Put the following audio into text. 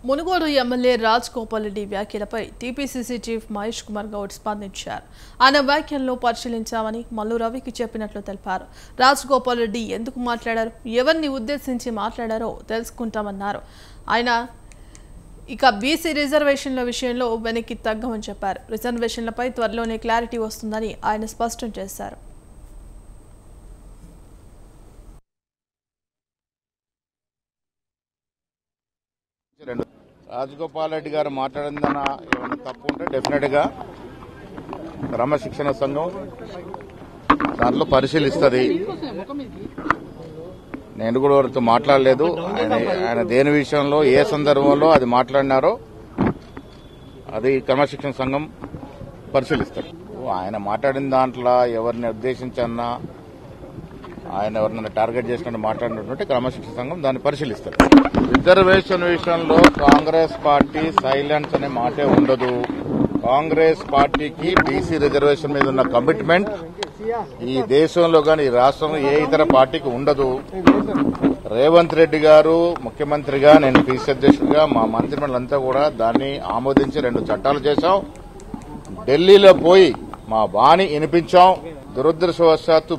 Munugode MLA Raj Gopal Reddy వ్యాఖ్యలపై TPCC chief Mahesh Kumar Goud స్పందించారు. ఆయన వ్యాఖ్యలను పరిశీలించామని మల్లు రవికి చెప్పినట్లు తెలిపారు. రాజ్ గోపాల్ రెడ్డి ఎందుకు మాట్లాడారు, ఎవరిని ఉద్దేశించి మాట్లాడారో తెలుసుకుంటామన్నారు. ఆయన ఇక బీసీ రిజర్వేషన్ల విషయంలో వెనక్కి తగ్గమని చెప్పారు. రిజర్వేషన్లపై త్వరలోనే క్లారిటీ వస్తుందని ఆయన స్పష్టం చేశారు. రాజగోపాల్ రెడ్డి గారు మాట్లాడిందన్న ఏమైనా తప్పు ఉంటే డెఫినెట్ గా క్రమశిక్షణ సంఘం దాంట్లో పరిశీలిస్తుంది. నేను కూడా వారితో మాట్లాడలేదు. ఆయన దేని విషయంలో ఏ సందర్భంలో అది మాట్లాడినారో అది క్రమశిక్షణ సంఘం పరిశీలిస్తారు. ఆయన మాట్లాడిన దాంట్లో ఎవరిని ఉద్దేశించన్నా ఆయన ఎవరినైనా టార్గెట్ చేసినట్టు మాట్లాడినటువంటి క్రమశిక్షణ సంఘం దాన్ని పరిశీలిస్తారు. రిజర్వేషన్ విషయంలో కాంగ్రెస్ పార్టీ సైలెన్స్ అనే మాటే ఉండదు. కాంగ్రెస్ పార్టీకి బీసీ రిజర్వేషన్ మీద ఉన్న కమిట్మెంట్ ఈ దేశంలో గాని ఈ రాష్ట్రంలో ఏ ఇతర పార్టీకి ఉండదు. రేవంత్ రెడ్డి గారు ముఖ్యమంత్రిగా, నేను పీసీ అధ్యక్షుడిగా, మా మంత్రిమండలంతా కూడా దాన్ని ఆమోదించి 2 చట్టాలు చేశాం. ఢిల్లీలో పోయి మా వాణి వినిపించాం. దురదృష్టవశాత్తు